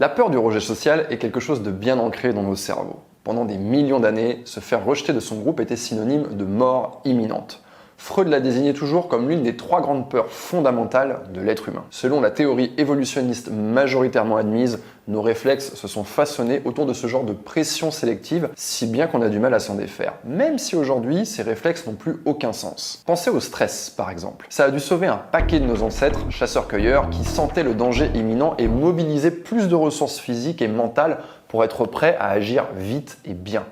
La peur du rejet social est quelque chose de bien ancré dans nos cerveaux. Pendant des millions d'années, se faire rejeter de son groupe était synonyme de mort imminente. Freud la désignait toujours comme l'une des 3 grandes peurs fondamentales de l'être humain. Selon la théorie évolutionniste majoritairement admise, nos réflexes se sont façonnés autour de ce genre de pression sélective, si bien qu'on a du mal à s'en défaire. Même si aujourd'hui, ces réflexes n'ont plus aucun sens. Pensez au stress, par exemple. Ça a dû sauver un paquet de nos ancêtres, chasseurs-cueilleurs, qui sentaient le danger imminent et mobilisaient plus de ressources physiques et mentales pour être prêts à agir vite et bien.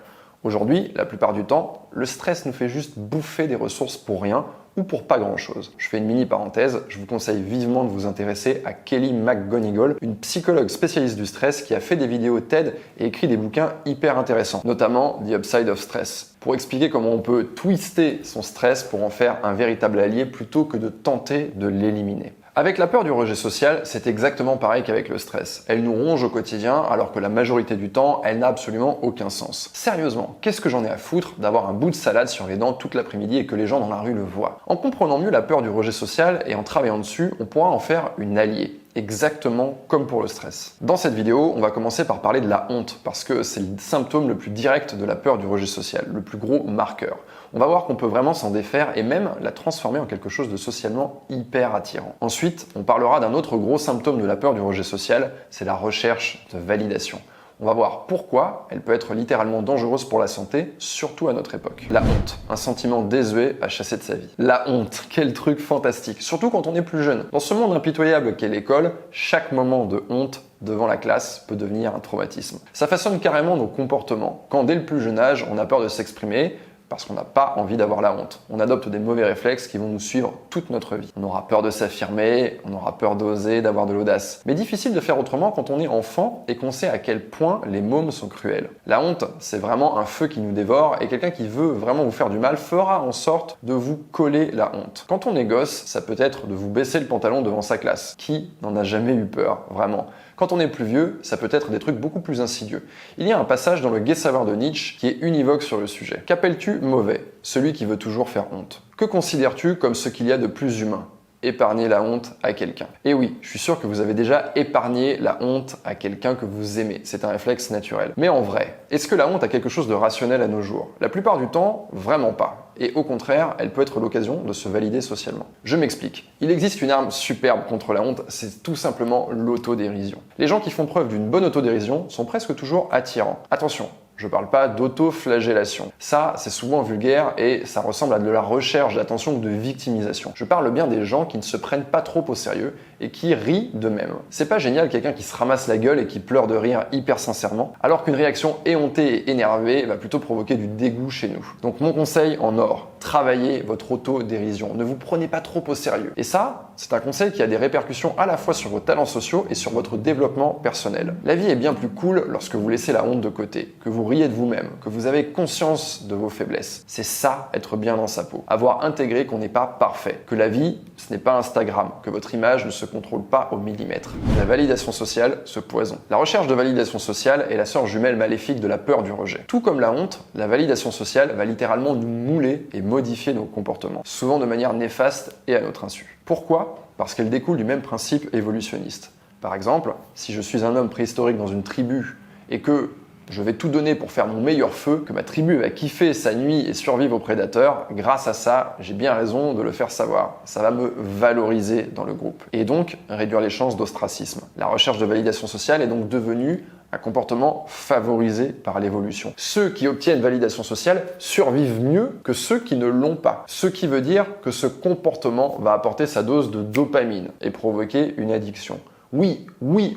Aujourd'hui, la plupart du temps, le stress nous fait juste bouffer des ressources pour rien ou pour pas grand-chose. Je fais une mini parenthèse, je vous conseille vivement de vous intéresser à Kelly McGonigal, une psychologue spécialiste du stress qui a fait des vidéos TED et écrit des bouquins hyper intéressants, notamment The Upside of Stress, pour expliquer comment on peut twister son stress pour en faire un véritable allié plutôt que de tenter de l'éliminer. Avec la peur du rejet social, c'est exactement pareil qu'avec le stress. Elle nous ronge au quotidien alors que la majorité du temps, elle n'a absolument aucun sens. Sérieusement, qu'est-ce que j'en ai à foutre d'avoir un bout de salade sur les dents toute l'après-midi et que les gens dans la rue le voient? En comprenant mieux la peur du rejet social et en travaillant dessus, on pourra en faire une alliée. Exactement comme pour le stress. Dans cette vidéo, on va commencer par parler de la honte, parce que c'est le symptôme le plus direct de la peur du rejet social, le plus gros marqueur. On va voir qu'on peut vraiment s'en défaire et même la transformer en quelque chose de socialement hyper attirant. Ensuite, on parlera d'un autre gros symptôme de la peur du rejet social, c'est la recherche de validation. On va voir pourquoi elle peut être littéralement dangereuse pour la santé, surtout à notre époque. La honte, un sentiment désuet à chasser de sa vie. La honte, quel truc fantastique, surtout quand on est plus jeune. Dans ce monde impitoyable qu'est l'école, chaque moment de honte devant la classe peut devenir un traumatisme. Ça façonne carrément nos comportements. Quand dès le plus jeune âge, on a peur de s'exprimer, parce qu'on n'a pas envie d'avoir la honte. On adopte des mauvais réflexes qui vont nous suivre toute notre vie. On aura peur de s'affirmer, on aura peur d'oser, d'avoir de l'audace. Mais difficile de faire autrement quand on est enfant et qu'on sait à quel point les mômes sont cruels. La honte, c'est vraiment un feu qui nous dévore et quelqu'un qui veut vraiment vous faire du mal fera en sorte de vous coller la honte. Quand on est gosse, ça peut être de vous baisser le pantalon devant sa classe. Qui n'en a jamais eu peur, vraiment? Quand on est plus vieux, ça peut être des trucs beaucoup plus insidieux. Il y a un passage dans le Gai savoir de Nietzsche qui est univoque sur le sujet. Qu'appelles-tu mauvais? Celui qui veut toujours faire honte. Que considères-tu comme ce qu'il y a de plus humain? Épargner la honte à quelqu'un. Et oui, je suis sûr que vous avez déjà épargné la honte à quelqu'un que vous aimez. C'est un réflexe naturel. Mais en vrai, est-ce que la honte a quelque chose de rationnel à nos jours? La plupart du temps, vraiment pas. Et au contraire, elle peut être l'occasion de se valider socialement. Je m'explique. Il existe une arme superbe contre la honte, c'est tout simplement l'autodérision. Les gens qui font preuve d'une bonne autodérision sont presque toujours attirants. Attention, je parle pas d'auto-flagellation. Ça, c'est souvent vulgaire et ça ressemble à de la recherche d'attention ou de victimisation. Je parle bien des gens qui ne se prennent pas trop au sérieux et qui rient d'eux-mêmes. C'est pas génial quelqu'un qui se ramasse la gueule et qui pleure de rire hyper sincèrement, alors qu'une réaction éhontée et énervée va plutôt provoquer du dégoût chez nous. Donc mon conseil en or, travaillez votre auto-dérision. Ne vous prenez pas trop au sérieux. Et ça, c'est un conseil qui a des répercussions à la fois sur vos talents sociaux et sur votre développement personnel. La vie est bien plus cool lorsque vous laissez la honte de côté, que vous riez de vous-même, que vous avez conscience de vos faiblesses. C'est ça, être bien dans sa peau. Avoir intégré qu'on n'est pas parfait, que la vie, ce n'est pas Instagram, que votre image ne se contrôle pas au millimètre. La validation sociale, ce poison. La recherche de validation sociale est la sœur jumelle maléfique de la peur du rejet. Tout comme la honte, la validation sociale va littéralement nous mouler et modifier nos comportements, souvent de manière néfaste et à notre insu. Pourquoi? Parce qu'elle découle du même principe évolutionniste. Par exemple, si je suis un homme préhistorique dans une tribu et que je vais tout donner pour faire mon meilleur feu, que ma tribu va kiffer sa nuit et survivre aux prédateurs, grâce à ça, j'ai bien raison de le faire savoir. Ça va me valoriser dans le groupe. Et donc, réduire les chances d'ostracisme. La recherche de validation sociale est donc devenue un comportement favorisé par l'évolution. Ceux qui obtiennent validation sociale survivent mieux que ceux qui ne l'ont pas. Ce qui veut dire que ce comportement va apporter sa dose de dopamine et provoquer une addiction. Oui,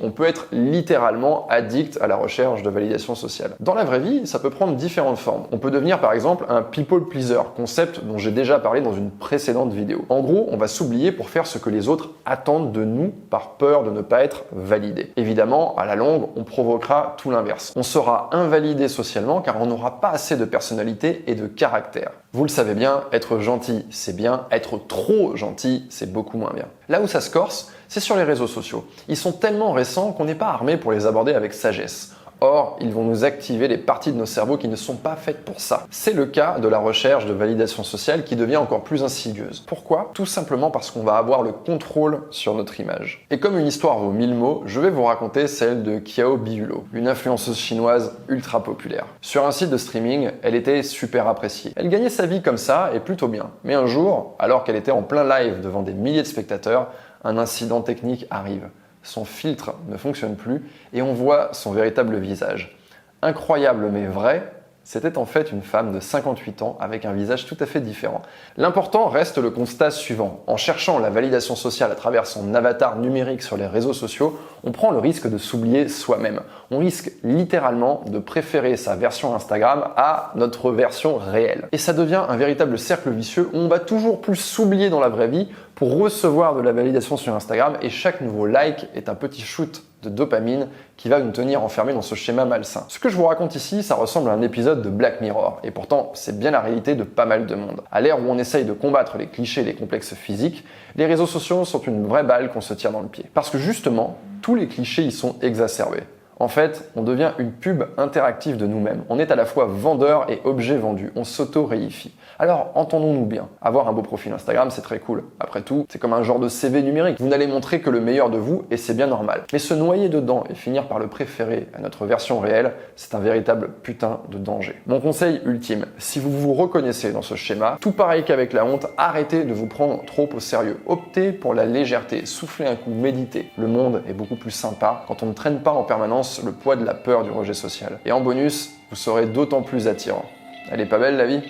on peut être littéralement addict à la recherche de validation sociale. Dans la vraie vie, ça peut prendre différentes formes. On peut devenir par exemple un people pleaser, concept dont j'ai déjà parlé dans une précédente vidéo. En gros, on va s'oublier pour faire ce que les autres attendent de nous par peur de ne pas être validé. Évidemment, à la longue, on provoquera tout l'inverse. On sera invalidé socialement car on n'aura pas assez de personnalité et de caractère. Vous le savez bien, être gentil, c'est bien, être trop gentil, c'est beaucoup moins bien. Là où ça se corse, c'est sur les réseaux sociaux. Ils sont tellement récents qu'on n'est pas armé pour les aborder avec sagesse. Or, ils vont nous activer les parties de nos cerveaux qui ne sont pas faites pour ça. C'est le cas de la recherche de validation sociale qui devient encore plus insidieuse. Pourquoi? Tout simplement parce qu'on va avoir le contrôle sur notre image. Et comme une histoire vaut 1000 mots, je vais vous raconter celle de Qiao Biulo, une influenceuse chinoise ultra populaire. Sur un site de streaming, elle était super appréciée. Elle gagnait sa vie comme ça et plutôt bien. Mais un jour, alors qu'elle était en plein live devant des milliers de spectateurs, un incident technique arrive. Son filtre ne fonctionne plus et on voit son véritable visage. Incroyable mais vrai, c'était en fait une femme de 58 ans avec un visage tout à fait différent. L'important reste le constat suivant. En cherchant la validation sociale à travers son avatar numérique sur les réseaux sociaux, on prend le risque de s'oublier soi-même. On risque littéralement de préférer sa version Instagram à notre version réelle. Et ça devient un véritable cercle vicieux où on va toujours plus s'oublier dans la vraie vie pour recevoir de la validation sur Instagram et chaque nouveau like est un petit shoot de dopamine qui va nous tenir enfermés dans ce schéma malsain. Ce que je vous raconte ici, ça ressemble à un épisode de Black Mirror, et pourtant c'est bien la réalité de pas mal de monde. À l'ère où on essaye de combattre les clichés et les complexes physiques, les réseaux sociaux sont une vraie balle qu'on se tire dans le pied. Parce que justement, tous les clichés y sont exacerbés. En fait, on devient une pub interactive de nous-mêmes. On est à la fois vendeur et objet vendu. On s'auto-réifie. Alors, entendons-nous bien. Avoir un beau profil Instagram, c'est très cool. Après tout, c'est comme un genre de CV numérique. Vous n'allez montrer que le meilleur de vous et c'est bien normal. Mais se noyer dedans et finir par le préférer à notre version réelle, c'est un véritable putain de danger. Mon conseil ultime, si vous vous reconnaissez dans ce schéma, tout pareil qu'avec la honte, arrêtez de vous prendre trop au sérieux. Optez pour la légèreté, soufflez un coup, méditez. Le monde est beaucoup plus sympa quand on ne traîne pas en permanence le poids de la peur du rejet social. Et en bonus, vous serez d'autant plus attirant. Elle est pas belle la vie ?